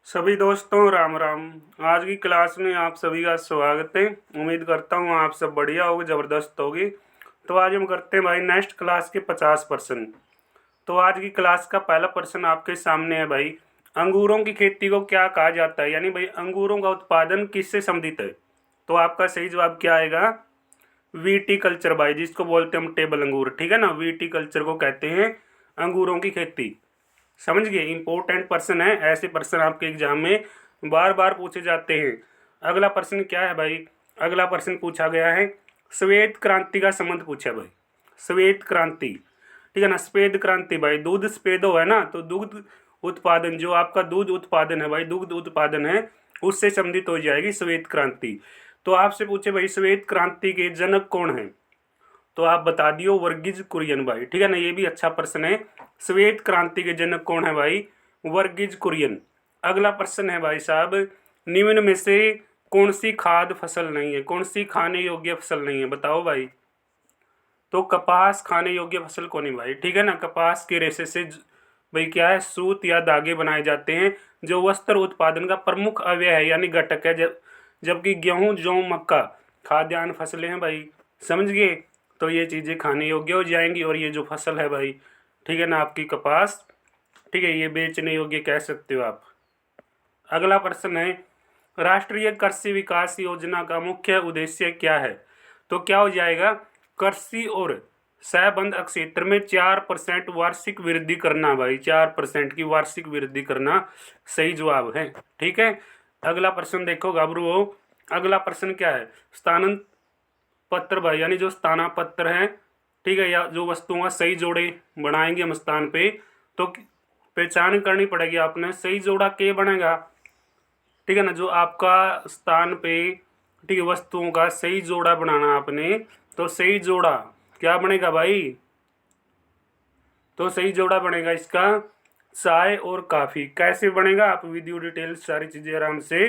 सभी दोस्तों राम राम। आज की क्लास में आप सभी का स्वागत है। उम्मीद करता हूँ आप सब बढ़िया होगी, ज़बरदस्त होगी। तो आज हम करते हैं भाई नेक्स्ट क्लास के 50%। तो आज की क्लास का पहला प्रश्न आपके सामने है भाई, अंगूरों की खेती को क्या कहा जाता है, यानी भाई अंगूरों का उत्पादन किससे संबंधित है। तो आपका सही जवाब क्या आएगा, वीटी कल्चर भाई, जिसको बोलते हैं हम टेबल अंगूर, ठीक है ना। वीटी कल्चर को कहते हैं अंगूरों की खेती। समझ गए, इंपॉर्टेंट प्रश्न है, ऐसे प्रश्न आपके एग्जाम में बार बार पूछे जाते हैं। अगला प्रश्न क्या है भाई, अगला प्रश्न पूछा गया है श्वेत क्रांति का संबंध पूछा भाई। श्वेत क्रांति, ठीक है ना। श्वेत क्रांति भाई, दूध स्वेदो है ना, तो दुग्ध उत्पादन, जो आपका दूध उत्पादन है भाई, दुग्ध उत्पादन है, उससे संबंधित हो जाएगी श्वेत क्रांति। तो आपसे पूछे भाई श्वेत क्रांति के जनक कौन है, तो आप बता दियो वर्गीज कुरियन भाई, ठीक है ना। ये भी अच्छा प्रश्न है, श्वेत क्रांति के जनक कौन है भाई, वर्गीज कुरियन। अगला प्रश्न है भाई साहब, निम्न में से कौन सी खाद्य फसल नहीं है, कौन सी खाने योग्य फसल नहीं है, बताओ भाई। तो कपास खाने योग्य फसल कौन है भाई, ठीक है ना। कपास के रेशे से भाई क्या है, सूत या धागे बनाए जाते हैं, जो वस्त्र उत्पादन का प्रमुख अवयव है यानी घटक है। जबकि गेहूं जौ मक्का खाद्यान्न फसलें हैं भाई, समझ गए। तो ये चीज़ें खाने योग्य हो जाएंगी, और ये जो फसल है भाई, ठीक है ना, आपकी कपास, ठीक है, ये बेचने योग्य कह सकते हो आप। अगला प्रश्न है, राष्ट्रीय कृषि विकास योजना का मुख्य उद्देश्य क्या है। तो क्या हो जाएगा, कृषि और सहबंध क्षेत्र में 4% वार्षिक वृद्धि करना भाई, 4% की वार्षिक वृद्धि करना सही जवाब है, ठीक है। अगला प्रश्न देखो घबरू, अगला प्रश्न क्या है, स्थानांतरण पत्र भाई, यानी जो स्थानापत्र है, ठीक है, या जो वस्तुओं का सही जोड़े बनाएंगे हम स्थान पे, तो पहचान करनी पड़ेगी आपने, सही जोड़ा के बनेगा, ठीक है ना। जो आपका स्थान पे, ठीक है, वस्तुओं का सही जोड़ा बनाना आपने, तो सही जोड़ा क्या बनेगा भाई, तो सही जोड़ा बनेगा इसका चाय और काफ़ी। कैसे बनेगा, आप वीडियो डिटेल्स सारी चीज़ें आराम से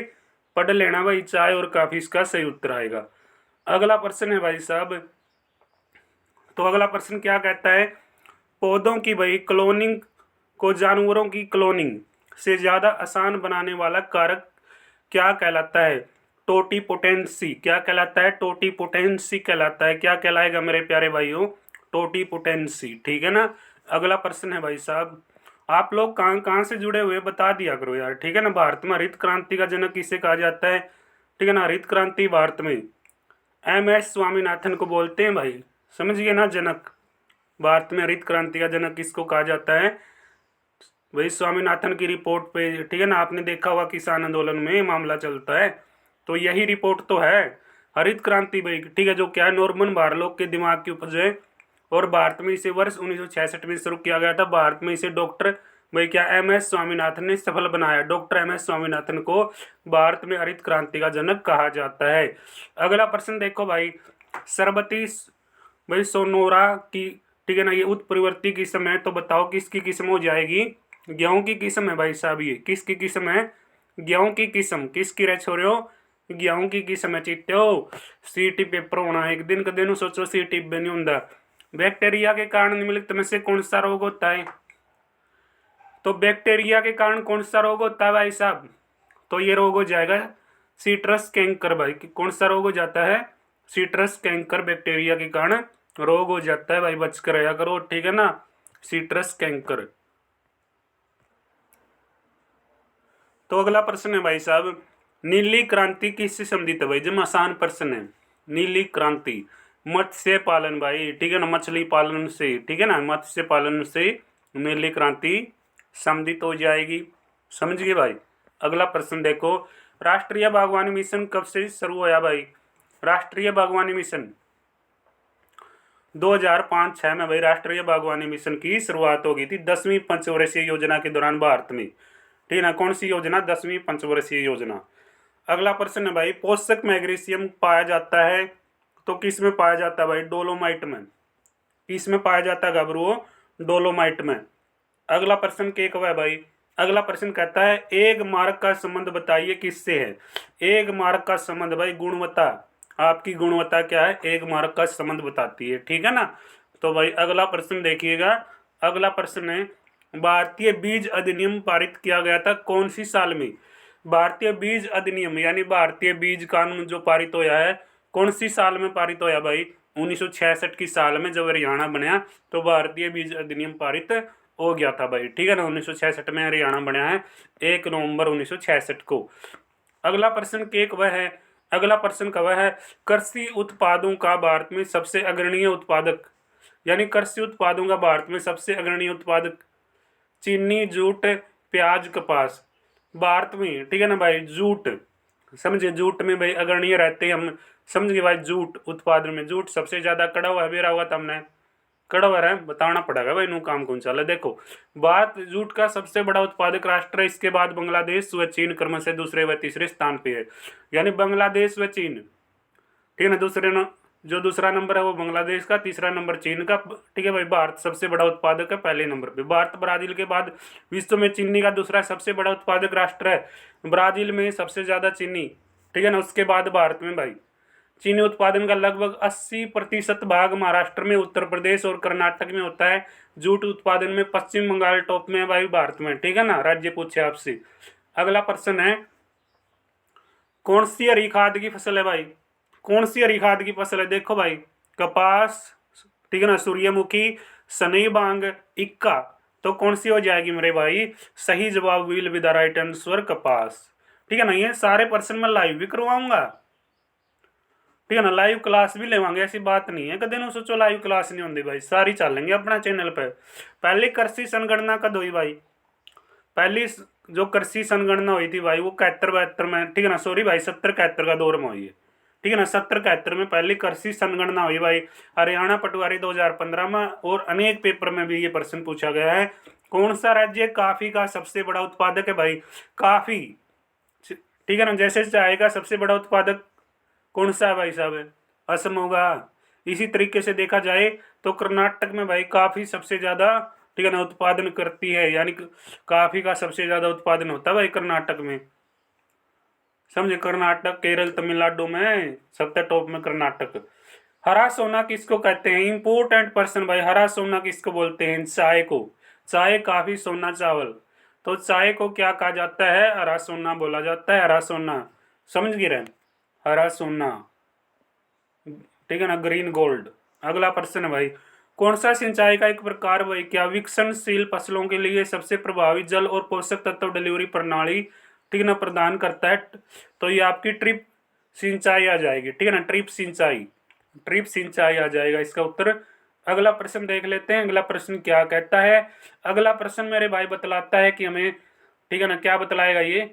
पढ़ लेना भाई, चाय और काफ़ी इसका सही उत्तर आएगा। अगला प्रश्न है भाई साहब, तो अगला प्रश्न क्या कहता है, पौधों की भाई क्लोनिंग को जानवरों की क्लोनिंग से ज़्यादा आसान बनाने वाला कारक क्या कहलाता है। टोटीपोटेंसी, क्या कहलाता है, टोटीपोटेंसी कहलाता है। क्या कहलाएगा मेरे प्यारे भाइयों, टोटीपोटेंसी, ठीक है ना। अगला प्रश्न है भाई साहब, आप लोग कहाँ कहाँ से जुड़े हुए बता दिया करो यार, ठीक है ना। भारत में हरित क्रांति का जनक किसे कहा जाता है, ठीक है ना। हरित क्रांति भारत में MS स्वामीनाथन को बोलते हैं भाई, समझ गए ना, जनक। भारत में हरित क्रांति का जनक किसको कहा जाता है भाई, स्वामीनाथन की रिपोर्ट पे, ठीक है ना। आपने देखा हुआ किसान आंदोलन में मामला चलता है, तो यही रिपोर्ट तो है हरित क्रांति भाई, ठीक है, जो क्या है नॉर्मन बारलोग के दिमाग की उपज है। और भारत में इसे वर्ष 1966 में शुरू किया गया था। भारत में इसे डॉक्टर भाई क्या MS स्वामीनाथन ने सफल बनाया। डॉक्टर MS स्वामीनाथन को भारत में हरित क्रांति का जनक कहा जाता है। अगला प्रश्न देखो भाई, सरबती भाई सोनोरा की, ठीक है ना, ये उत्परिवर्ती किस्म है, तो बताओ किसकी किस्म हो जाएगी, गेहूं की किस्म है भाई साहब। ये किसकी किस्म है, गेहूं की किस्म, किसकी रह छोड़ो, गेहूं की किस्म है चिट्टो। सीटी पेपर होना एक दिन का दिन सोचो, सीटी बनी होंगे। बैक्टीरिया के कारण निम्नलिखित में से कौन सा रोग होता है, तो बैक्टीरिया के कारण कौन सा रोग होता है भाई साहब, तो ये रोग हो जाएगा सीट्रस कैंकर भाई। कौन सा रोग हो जाता है, सीट्रस कैंकर, बैक्टीरिया के कारण रोग हो जाता है भाई, बच कर रहा करो, ठीक है ना, सीट्रस कैंकर। तो अगला प्रश्न है भाई साहब, नीली क्रांति किससे संबंधित है भाई, जब आसान प्रश्न है। नीली क्रांति मत्स्य पालन भाई, ठीक है ना, मछली पालन से, ठीक है ना, मत्स्य पालन से नीली क्रांति संबंधित हो जाएगी, समझ गए भाई। अगला प्रश्न देखो, राष्ट्रीय बागवानी मिशन कब से शुरू हुआ भाई। राष्ट्रीय बागवानी मिशन 2005-06 में भाई राष्ट्रीय बागवानी मिशन की शुरुआत हो गई थी 10वीं पंचवर्षीय योजना के दौरान भारत में, ठीक है ना। कौन सी योजना, 10वीं पंचवर्षीय योजना। अगला प्रश्न है भाई, पोषक मैग्नीशियम पाया जाता है, तो किस में पाया जाता है भाई, डोलोमाइट में। किस में पाया जाता है घबरुओ, डोलोमाइट में। अगला प्रश्न क्या है भाई, अगला प्रश्न कहता है एक मार्क का संबंध बताइए किससे है। एक मार्क का संबंध भाई गुणवत्ता, आपकी गुणवत्ता क्या है, एक मार्क का संबंध बताती है, ठीक है ना। तो भाई अगला प्रश्न देखिएगा, अगला प्रश्न है भारतीय बीज अधिनियम पारित किया गया था कौन सी साल में? भारतीय बीज अधिनियम यानी भारतीय बीज कानून जो पारित होया है कौन सी साल में पारित होया भाई? 1966 की साल में जब हरियाणा बनया तो भारतीय बीज अधिनियम पारित हो गया था भाई, ठीक है ना। 1966 में हरियाणा बना है 1 नवंबर 1966 को। अगला प्रश्न केक वह है, अगला प्रश्न का वह है कृषि उत्पादों का भारत में सबसे अग्रणीय उत्पादक, यानी कृषि उत्पादों का भारत में सबसे अग्रणीय उत्पादक चीनी, जूट, प्याज, कपास। भारत में, ठीक है ना भाई, जूट समझे, जूट में भाई अग्रणीय रहते हैं हम, समझ गए भाई। जूट उत्पादन में जूट सबसे ज्यादा कड़ा हुआ भी रहा हुआ था हमने, कड़ा हुआ है बताना पड़ेगा भाई, नु काम कौन चला। देखो बात जूट का सबसे बड़ा उत्पादक राष्ट्र है, इसके बाद बांग्लादेश व चीन क्रम से दूसरे व तीसरे स्थान पे है, यानी बांग्लादेश व चीन, ठीक है ना। जो दूसरा नंबर है वो बांग्लादेश का, तीसरा नंबर चीन का, ठीक है भाई। भारत सबसे बड़ा उत्पादक है पहले नंबर पे। भारत ब्राजील के बाद विश्व में चीनी का दूसरा सबसे बड़ा उत्पादक राष्ट्र है। ब्राजील में सबसे ज्यादा चीनी, ठीक है ना, उसके बाद भारत में भाई। चीनी उत्पादन का लगभग 80% भाग महाराष्ट्र में, उत्तर प्रदेश और कर्नाटक में होता है। जूट उत्पादन में पश्चिम बंगाल टॉप में है भाई भारत में, ठीक है ना। राज्य पूछे आपसे। अगला प्रश्न है कौन सी हरी खाद की फसल है भाई? कौन सी हरी खाद की फसल है? देखो भाई कपास, ठीक है ना, सूर्यमुखी, सनई, बांग, इक्का। तो कौन सी हो जाएगी मेरे भाई? सही जवाब will with the right answer कपास, ठीक है ना। ये सारे प्रश्न मैं लाइव भी करवाऊंगा, ठीक है ना, लाइव क्लास भी लेवांगे, ऐसी बात नहीं है कदे नु सोचो लाइव क्लास नहीं होंगी भाई, सारी चलेंगे अपना चैनल पे। पहली कृषि संगणना कद हुई भाई? पहली जो कृषि संगणना हुई थी भाई वो 71-72 में, ठीक है ना, सॉरी भाई 70-71 का दौर में हुई है, ठीक है ना। 70-71 में पहली कृषि संगणना हुई भाई। हरियाणा पटवारी 2015 में, और अनेक पेपर में भी ये प्रश्न पूछा गया है। कौन सा राज्य काफी का सबसे बड़ा उत्पादक है भाई? काफी, ठीक है ना। जैसे चाय का सबसे बड़ा उत्पादक कौन सा है भाई साहब? असम होगा। इसी तरीके से देखा जाए तो कर्नाटक में भाई काफी सबसे ज्यादा, ठीक है ना, उत्पादन करती है, यानी काफी का सबसे ज्यादा उत्पादन होता है भाई कर्नाटक में, समझे। कर्नाटक, केरल, तमिलनाडु में सबसे टॉप में कर्नाटक। हरा सोना किसको कहते हैं? इंपोर्टेंट पर्सन भाई, हरा सोना किसको बोलते हैं? चाय को। चाय, काफी, सोना, चावल। तो चाय को क्या कहा जाता है? हरा सोना बोला जाता है, हरा सोना, समझ गए रहे, हरा सोना, ठीक है ना, ग्रीन गोल्ड। अगला प्रश्न है भाई कौन सा सिंचाई का एक प्रकार भाई क्या विकसनशील फसलों के लिए सबसे प्रभावी जल और पोषक तत्व डिलीवरी प्रणाली, ठीक है ना, प्रदान करता है? तो ये आपकी ट्रिप सिंचाई आ जाएगी, ठीक है ना, ट्रिप सिंचाई, ट्रिप सिंचाई आ जाएगा इसका उत्तर। अगला प्रश्न देख लेते हैं, अगला प्रश्न क्या कहता है। अगला प्रश्न मेरे भाई बतलाता है कि हमें, ठीक है ना, क्या बतलाएगा ये,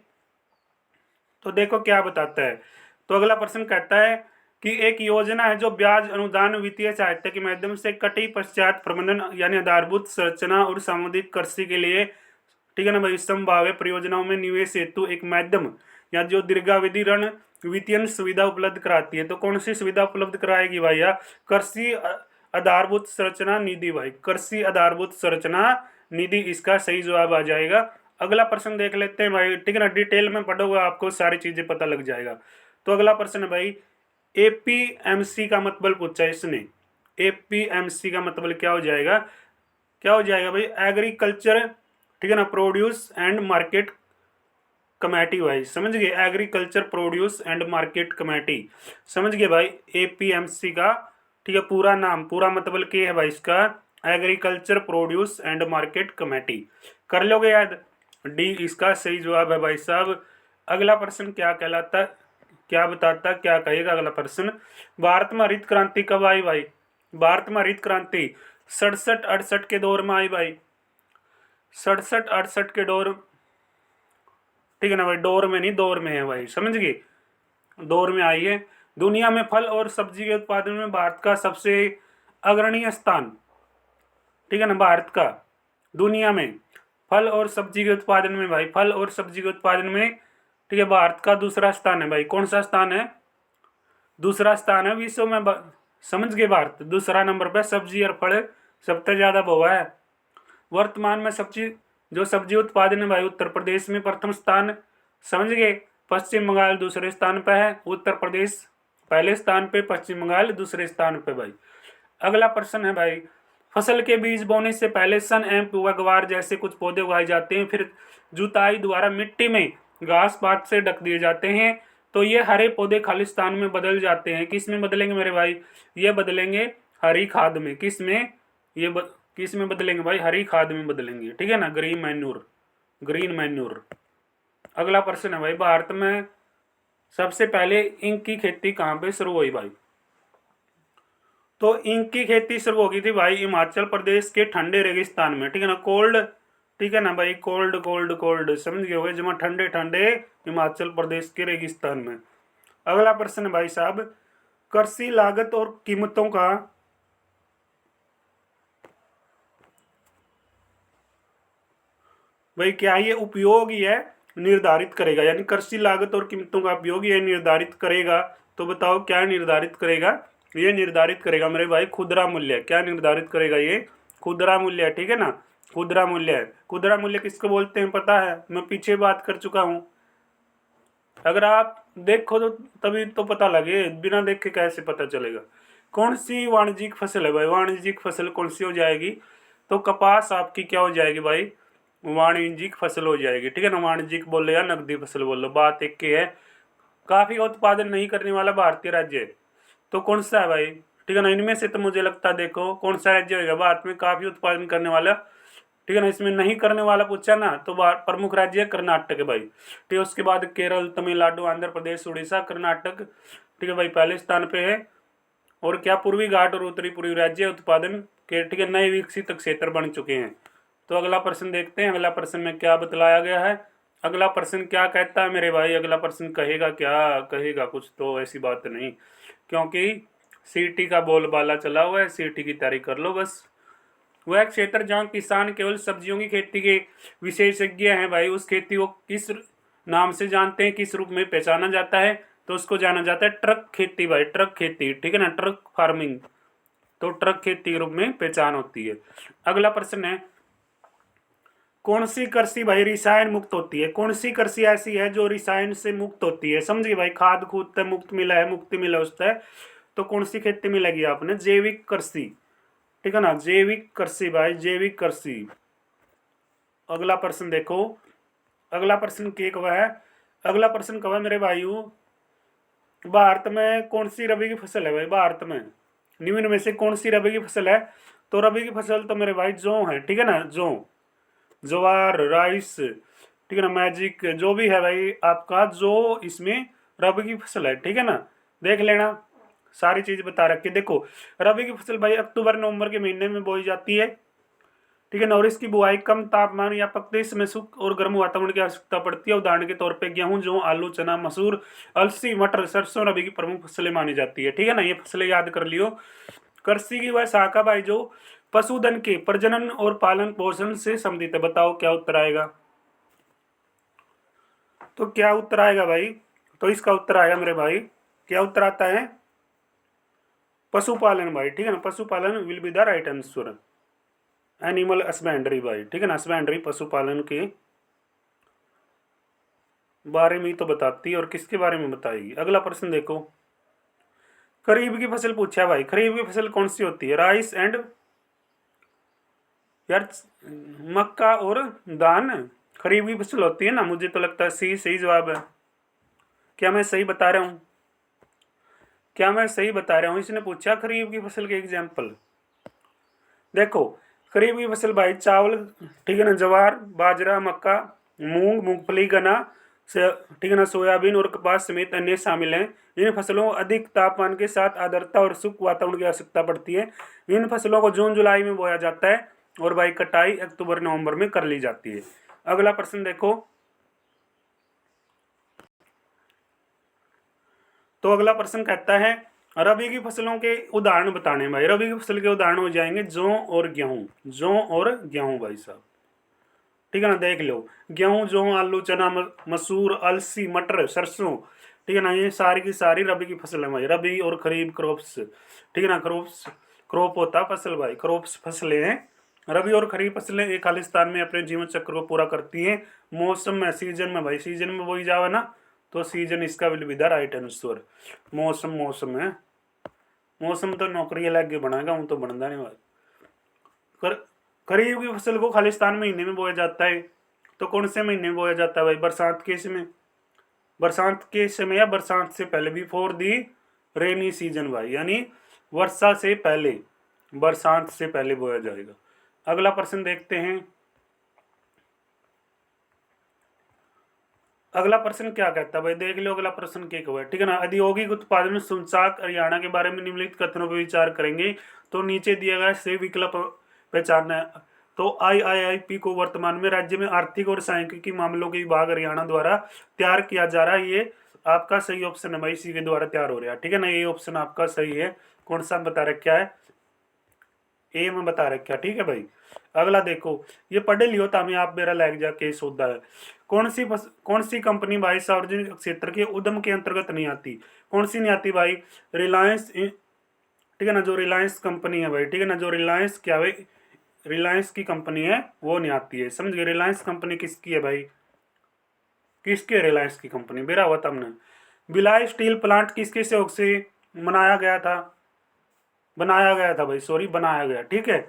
तो देखो क्या बताता है। तो अगला प्रश्न कहता है कि एक योजना है जो ब्याज अनुदान वित्तीय सहायता के माध्यम से कटी पश्चात प्रबंधन यानी आधारभूत संरचना और सामुदायिक कृषि के लिए, ठीक है ना भाई, संभाव्य परियोजनाओं में निवेश हेतु एक माध्यम या जो दीर्घावधि ऋण वित्तीय सुविधा उपलब्ध कराती है। तो कौन सी सुविधा उपलब्ध कराएगी भाई? या कृषि आधारभूत संरचना निधि भाई, कृषि आधारभूत संरचना निधि इसका सही जवाब आ जाएगा। अगला प्रश्न देख लेते हैं भाई, ठीक है ना, डिटेल में पढ़ोगे आपको सारी चीजें पता लग जाएगा। तो अगला प्रश्न है भाई एपीएमसी का मतलब पूछा है इसने। एपीएमसी का मतलब क्या हो जाएगा? क्या हो जाएगा भाई? एग्रीकल्चर, ठीक है ना, प्रोड्यूस एंड मार्केट कमेटी भाई, समझ गए, agriculture produce and market committee, समझ गए भाई। एपीएमसी का, ठीक है, पूरा नाम, पूरा मतलब क्या है भाई इसका? Agriculture produce and market committee. कर लोगे याद? डी इसका सही जवाब है भाई साहब। अगला प्रश्न क्या कहलाता, क्या बताता, क्या कहेगा अगला प्रश्न? भारत में हरित क्रांति कब आई भाई? भारत में हरित क्रांति 67-68 के दौर में आई भाई, 67-68 के दौर, ठीक है ना भाई, दौर में नहीं, दौर में है भाई, समझ गए, दौर में आई है। दुनिया में फल और सब्जी के उत्पादन में भारत का सबसे अग्रणीय स्थान, ठीक है ना, भारत का दुनिया में फल और सब्जी के उत्पादन में भाई, फल और सब्जी के उत्पादन में, ठीक है, भारत का दूसरा स्थान है भाई। कौन सा स्थान है? दूसरा स्थान है विश्व में, समझ गए, भारत दूसरा नंबर पे सब्जी और फल सबसे ज्यादा हुआ है। वर्तमान में सब्जी, जो सब्जी उत्पादन है भाई, उत्तर प्रदेश में प्रथम स्थान, समझ गए। पश्चिम बंगाल दूसरे स्थान पे है, उत्तर प्रदेश पहले स्थान पे, पश्चिम बंगाल दूसरे स्थान पे भाई। अगला प्रश्न है भाई फसल के बीज बोने से पहले सन एवं ग्वार जैसे कुछ पौधे उगाए जाते हैं, फिर जुताई द्वारा मिट्टी में घास पात से ढक दिए जाते हैं, तो ये हरे पौधे खालिस्तान में बदल जाते हैं। किस में बदलेंगे मेरे भाई? ये बदलेंगे हरी खाद में। किस में? किस में बदलेंगे भाई? हरी खाद में बदलेंगे, ठीक है ना, ग्रीन मैन्यूर, ग्रीन मैन्यूर। अगला प्रश्न है भाई, भारत में सबसे पहले इंक की खेती कहाँ पे शुरू हुई भाई? तो इंक की खेती शुरू हो गई थी भाई हिमाचल प्रदेश के ठंडे रेगिस्तान में, ठीक है ना, कोल्ड, ठीक है ना भाई, कोल्ड कोल्ड कोल्ड, समझ गए हो, जहाँ ठंडे ठंडे हिमाचल प्रदेश के रेगिस्तान में। अगला प्रश्न भाई साहब, कृषि लागत और कीमतों का भाई क्या ये उपयोग ही है निर्धारित करेगा, यानी कृषि लागत और कीमतों का उपयोग ये निर्धारित करेगा। तो बताओ क्या निर्धारित करेगा? ये निर्धारित करेगा मेरे भाई खुदरा मूल्य। क्या निर्धारित करेगा? ये खुदरा मूल्य, ठीक है ना, खुदरा मूल्य। खुदरा मूल्य किसको बोलते हैं पता है? मैं पीछे बात कर चुका हूं, अगर आप देखो तो तभी तो पता लगे, बिना देखे कैसे पता चलेगा? कौन सी वाणिज्यिक फसल है भाई? वाणिज्यिक फसल कौन सी हो जाएगी? तो कपास आपकी क्या हो जाएगी भाई? वाणिज्यिक फसल हो जाएगी, ठीक है ना। वाणिज्यिक बोल लो या नकदी फसल बोल लो, बात एक की है। काफी उत्पादन नहीं करने वाला भारतीय राज्य तो कौन सा है भाई? ठीक है ना, इनमें से तो मुझे लगता है, देखो कौन सा राज्य होगा भारत में काफी उत्पादन करने वाला, ठीक है ना। इसमें नहीं करने वाला पूछा ना, तो प्रमुख राज्य है कर्नाटक है भाई, ठीक है। उसके बाद केरल, तमिलनाडु, आंध्र प्रदेश, उड़ीसा, कर्नाटक, ठीक है भाई, पहले स्थान पे है। और क्या पूर्वी घाट और उत्तरी पूर्वी राज्य उत्पादन के, ठीक है, नए विकसित क्षेत्र बन चुके हैं। तो अगला प्रश्न देखते हैं, अगला प्रश्न में क्या बतलाया गया है। अगला प्रश्न क्या कहता है मेरे भाई? अगला प्रश्न कहेगा क्या? कहेगा कुछ तो ऐसी बात नहीं, क्योंकि सीटी का बोलबाला चला हुआ है, सीटी की तैयारी कर लो बस। वह क्षेत्र जहाँ किसान केवल सब्जियों की खेती के विशेषज्ञ हैं भाई, उस खेती को किस नाम से जानते हैं, किस रूप में पहचाना जाता है? तो उसको जाना जाता है ट्रक खेती भाई, ट्रक खेती, ठीक है ना, ट्रक फार्मिंग। तो ट्रक खेती के रूप में पहचान होती है। अगला प्रश्न है, कौन सी कृषि भाई रसायन मुक्त होती है? कौन सी कृषि ऐसी है जो रसायन से मुक्त होती है? समझिए भाई, खाद खूद से मुक्त मिला है, मुक्ति मिला उससे, तो कौन सी खेती मिलेगी आपने? जैविक कृषि, ठीक है ना, जैविक कृषि भाई, जैविक कृषि। अगला प्रश्न देखो, अगला प्रश्न के कब है? अगला प्रश्न कब है मेरे भाइयों? भारत में कौन सी रबी की फसल है भाई? भारत में निम्न में से कौन सी रबी की फसल है? तो रबी की फसल तो मेरे भाई जौ है, ठीक है ना, जौ, ज्वार, राइस, ठीक है ना, मैजिक, जो भी है भाई आपका, जो इसमें रबी की फसल है, ठीक है ना, देख लेना, सारी चीज बता रखी है। देखो रबी की फसल भाई अक्टूबर नवंबर के महीने में बोई जाती है, ठीक है ना, और इसकी बुआई कम तापमान या पकते समय सूख और गर्म वातावरण की आवश्यकता पड़ती है। उदाहरण के तौर पे गेहूं, जौ, आलू, चना, मसूर, अलसी, मटर, सरसों रबी की प्रमुख फसलें मानी जाती है, ठीक है ना, ये फसलें याद कर लियो। कृषि की वह शाखा भाई जो पशुधन के प्रजनन और पालन पोषण से संबंधित है। बताओ क्या उत्तर आएगा? तो क्या उत्तर आएगा भाई? तो इसका उत्तर आएगा मेरे भाई, क्या उत्तर आता है? पशुपालन भाई, ठीक है ना, पशुपालन will be the right answer. Animal husbandry भाई, ठीक है ना, हस्बेंड्री पशुपालन के बारे में ही तो बताती है, और किसके बारे में बताएगी? अगला प्रश्न देखो, खरीफ की फसल पूछा है भाई, खरीफ की फसल कौन सी होती है? राइस एंड, यार मक्का और दान खरीफ की फसल होती है ना, मुझे तो लगता है सी सही जवाब है। क्या मैं सही बता रहा हूँ? क्या मैं सही बता रहा हूँ? इसने पूछा खरीफ की फसल के एग्जाम्पल। देखो खरीफ की फसल भाई चावल, ठीक है ना, ज्वार, बाजरा, मक्का, मूंग, मूंगफली, गन्ना से, ठीक है ना, सोयाबीन और कपास समेत अन्य शामिल हैं। इन फसलों को अधिक तापमान के साथ आर्द्रता और शुष्क वातावरण की आवश्यकता पड़ती है। इन फसलों को जून जुलाई में बोया जाता है और भाई कटाई अक्टूबर नवंबर में कर ली जाती है। अगला प्रश्न देखो, तो अगला प्रश्न कहता है रबी की फसलों के उदाहरण बताने भाई। रबी की फसल के उदाहरण हो जाएंगे जौ और गेहूं, जौ और गेहूं भाई साहब, ठीक है ना, देख लो, गेहूं, जौ, आलू, चना, मसूर, अलसी, मटर, सरसों, ठीक है ना, ये सारी की सारी रबी की फसल है भाई। रबी और खरीफ क्रॉप्स, ठीक है ना, क्रॉप्स, क्रॉप होता है फसल भाई, क्रॉप्स फसलें हैं। रबी और खरीफ फसलें एक खालिस्तान में अपने जीवन चक्र को पूरा करती हैं। मौसम में, सीजन में भाई, सीजन में बोई जावे ना, तो सीजन इसका will be the right answer. मौसम, मौसम है, मौसम तो नौकरी अलग ही बनाएगा, हूँ तो बनता नहीं भाई। खरीफ की फसल को खालिस्तान महीने में बोया जाता है, तो कौन से महीने में बोया जाता है भाई? बरसात के समय, बरसात के समय या बरसात से पहले, बिफोर दी रेनी सीजन भाई, यानी वर्षा से पहले, बरसात से पहले बोया जाएगा। अगला प्रश्न देखते हैं। अगला प्रश्न क्या कहता है भाई, देख लो अगला प्रश्न क्या हुआ है, ठीक है ना। औद्योगिक उत्पादन सूचकांक हरियाणा के बारे में निम्नलिखित कथनों पर विचार करेंगे, तो नीचे दिया गया से विकल्प पहचानना है। तो IIIP को वर्तमान में राज्य में आर्थिक और सांख्यिकी मामलों के विभाग हरियाणा द्वारा तैयार किया जा रहा है। ये आपका सही ऑप्शन है भाई, इसी के द्वारा तैयार हो रहा है, ठीक है ना। ये ऑप्शन आपका सही है। कौन सा बता रखा है? ए में बता रखा, ठीक है भाई। अगला देखो, ये पढ़े लियो ताकि आप मेरा लग जा केस होता है। कौन सी कंपनी भाई सार्वजनिक क्षेत्र के उद्यम के अंतर्गत नहीं आती? कौन सी नहीं आती भाई? रिलायंस, ठीक है ना, जो रिलायंस कंपनी है भाई, ठीक है ना, जो रिलायंस क्या भाई, रिलायंस की कंपनी है वो नहीं आती है, समझ गए। रिलायंस कंपनी किसकी है भाई? किसकी है रिलायंस की कंपनी? बेरा हुआ था हमने। भिलाई स्टील प्लांट किसके सहयोग से बनाया गया था? बनाया गया था भाई, सॉरी, बनाया गया, ठीक है।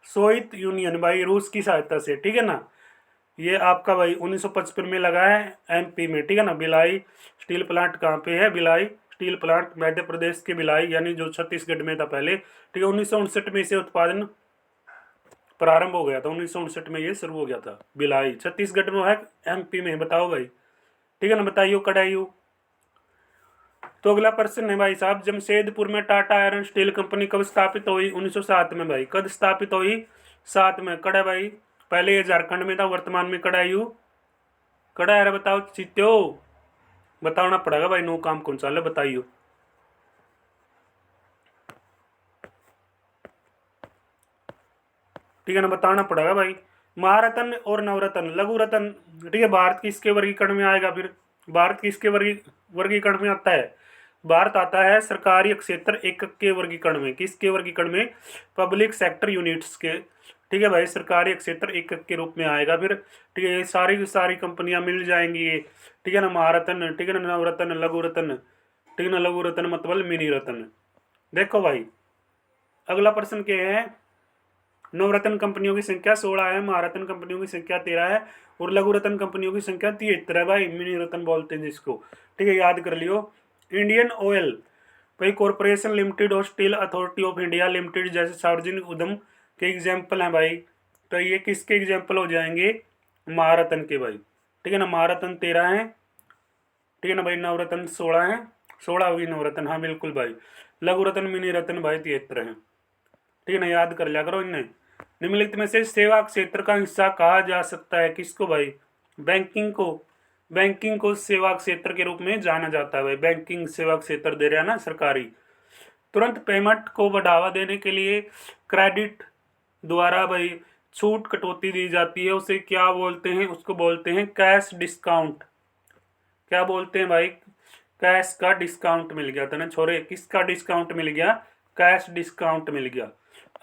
सोवियत यूनियन भाई, रूस की सहायता से, ठीक है ना। ये आपका भाई 1955 में लगा है MP में, ठीक है ना। भिलाई स्टील प्लांट कहाँ पे है? भिलाई स्टील प्लांट मध्य प्रदेश के भिलाई, यानी जो छत्तीसगढ़ में था पहले, ठीक है। 1959 में इसे उत्पादन प्रारंभ हो गया था, 1959 में ये शुरू हो गया था। भिलाई छत्तीसगढ़ में है, MP में है, बताओ भाई, ठीक है ना, बताइयो कड़ाइयो। तो अगला प्रश्न है भाई साहब, जमशेदपुर में टाटा आयरन स्टील कंपनी कब स्थापित हुई? 1907 में भाई। कब स्थापित हुई? 7 में। कड़ा भाई, पहले ये झारखंड में था, वर्तमान में कड़ा यू कड़ा है, बताओ चित्यो, बताना पड़ेगा भाई, नो काम कौन सा है, बताइयो। ठीक है ना, बताना पड़ेगा भाई। महारत्न और नवरत्न, लघु रत्न, ठीक है, भारत किसके वर्गीकरण में आएगा फिर? भारत किसके वर्गीकरण में आता है? भारत आता है सरकारी क्षेत्र एकक के वर्गीकरण में। किसके वर्गीकरण में? पब्लिक सेक्टर यूनिट्स के, ठीक है भाई, सरकारी क्षेत्र एकक के रूप में आएगा फिर, ठीक है। ये सारी की सारी कंपनियां मिल जाएंगी ये, ठीक है ना। महारत्न, ठीक है ना, नवरत्न, लघु रत्न, ठीक है ना, लघु रत्न मतलब मिनी रत्न। देखो भाई, अगला प्रश्न क्या है? नवरत्न कंपनियों की संख्या 16 है, महारत्न कंपनियों की संख्या 13 है, और लघु रत्न कंपनियों की संख्या 73 है भाई, मिनी रत्न बोलते हैं जिसको, ठीक है, याद कर लियो। इंडियन ऑयल भाई कॉरपोरेशन लिमिटेड और steel authority of India limited जैसे सार्वजनिक उद्यम के एग्जाम्पल हैं भाई। तो ये किसके एग्जाम्पल हो जाएंगे? महारत्न के भाई, ठीक है ना। महारत्न 13 है, ठीक है ना भाई, नवरत्न 16 है, 16 होगी नवरत्न, हाँ बिल्कुल भाई। लघु रत्न मिनी रत्न भाई 73 है, ठीक है ना, याद कर लिया करो इन्हें। निम्नलिखित में से सेवा क्षेत्र का हिस्सा कहा जा सकता है किसको भाई? बैंकिंग को। बैंकिंग को सेवा क्षेत्र के रूप में जाना जाता है भाई, बैंकिंग सेवा क्षेत्र दे रहा है ना सरकारी। तुरंत पेमेंट को बढ़ावा देने के लिए क्रेडिट द्वारा भाई छूट कटौती दी जाती है, उसे क्या बोलते हैं? उसको बोलते हैं कैश डिस्काउंट। क्या बोलते हैं भाई? कैश का डिस्काउंट मिल गया था ना छोरे, किसका डिस्काउंट मिल गया? कैश डिस्काउंट मिल गया।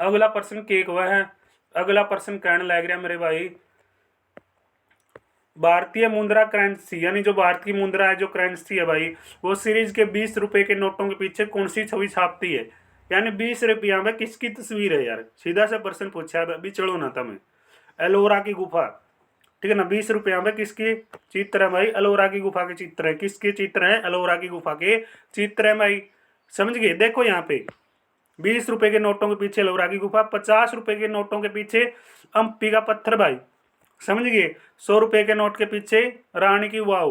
अगला प्रश्न केक हुआ है, अगला प्रश्न कहने लग रहा मेरे भाई, भारतीय मुद्रा करेंसी, यानी जो भारत की मुद्रा है, जो करेंसी है भाई, वो सीरीज के 20 रुपए के नोटों के पीछे कौन सी छवि छापती है? यानी 20 रुपया में किसकी तस्वीर है यार? सीधा सा प्रश्न पूछा है, अभी चढ़ो ना था मैं। एलोरा की गुफा, ठीक है ना, 20 रुपया में किसकी चित्र है भाई? एलोरा की गुफा के चित्र है। किसके चित्र है? एलोरा की गुफा के चित्र है भाई, समझ गए। देखो यहाँ पे 20 रुपए के नोटों के पीछे एलोरा की गुफा, 50 रुपए के नोटों के पीछे हम्पी का पत्थर भाई, समझ गए। 100 रुपए के नोट के पीछे रानी की वाव,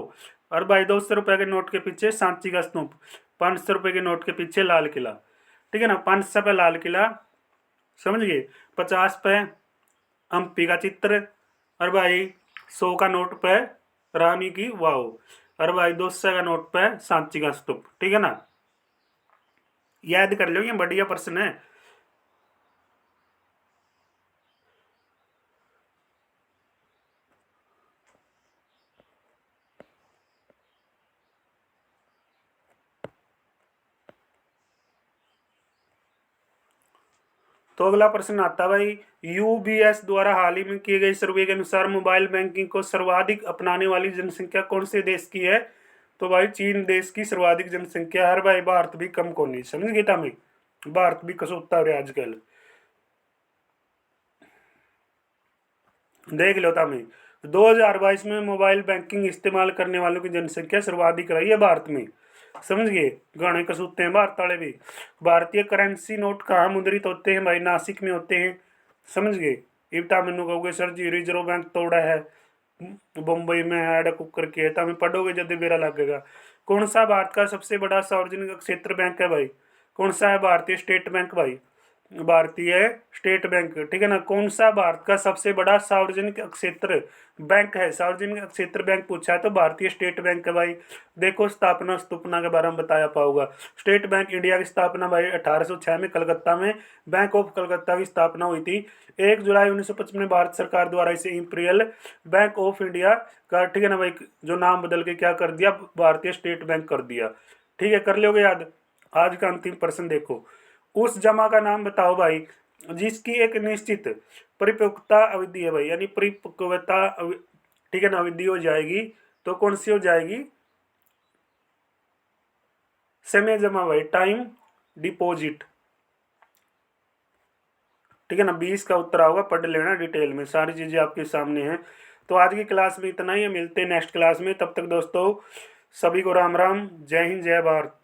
और भाई 200 रुपए के नोट के पीछे सांची का स्तूप, 500 रुपए के नोट के पीछे लाल किला, ठीक है ना, 500 पे लाल किला, समझ गए। 50 पे हम्पी का चित्र, और भाई 100 का नोट पे रानी की वाव, और भाई 200 का नोट पे सांची का स्तूप, ठीक है ना। याद कर लो, ये बढ़िया प्रश्न है। तो अगला प्रश्न आता भाई, UBS द्वारा हाल ही में किए गए सर्वे के अनुसार मोबाइल बैंकिंग को सर्वाधिक अपनाने वाली जनसंख्या कौन से देश की है? तो भाई चीन देश की सर्वाधिक जनसंख्या है भाई, भारत भी कम को नहीं, समझ गए था मैं, भारत भी कसोता रहे आजकल। देख लो तमें 2022 में मोबाइल बैंकिंग इस्तेमाल करने वालों की जनसंख्या सर्वाधिक रही है भारत में। समझ गए, गाने कसूते हैं भारत वाले भी। भारतीय करेंसी नोट कहाँ मुद्रित होते हैं भाई? नासिक में होते हैं। समझ गए। इब्ता मैनू कहोगे सर जी रिजर्व बैंक तोड़ा है, बम्बई में है, अड़क करके है, तमें पढ़ोगे जब बेरा लगेगा। कौन सा भारत का सबसे बड़ा सार्वजनिक क्षेत्र बैंक है भाई? कौन सा है? भारतीय स्टेट बैंक भाई, भारतीय स्टेट बैंक, ठीक है ना। कौन सा भारत का सबसे बड़ा सार्वजनिक क्षेत्र बैंक है? सार्वजनिक क्षेत्र बैंक पूछा है तो भारतीय स्टेट बैंक है भाई। देखो स्थापना स्तूपना के बारे में बताया पाऊंगा। स्टेट बैंक इंडिया की स्थापना भाई 1806 में कलकत्ता में बैंक ऑफ कलकत्ता की स्थापना हुई थी। 1 जुलाई 1955 में भारत सरकार द्वारा इसे इंपीरियल बैंक ऑफ इंडिया का, ठीक है ना भाई, जो नाम बदल के क्या कर दिया, भारतीय स्टेट बैंक कर दिया। ठीक है, कर लोगे याद। आज का अंतिम प्रश्न देखो, उस जमा का नाम बताओ भाई जिसकी एक निश्चित परिपक्वता अवधि है भाई, यानी ठीक है ना, अवधि हो जाएगी तो कौन सी हो जाएगी? समय जमा भाई, टाइम डिपॉजिट। ठीक है ना, 20 का उत्तर आओगे, पढ़ लेना डिटेल में, सारी चीजें आपके सामने हैं। तो आज की क्लास में इतना ही है, मिलते हैं नेक्स्ट क्लास में। तब तक दोस्तों सभी को राम राम, जय हिंद, जय भारत।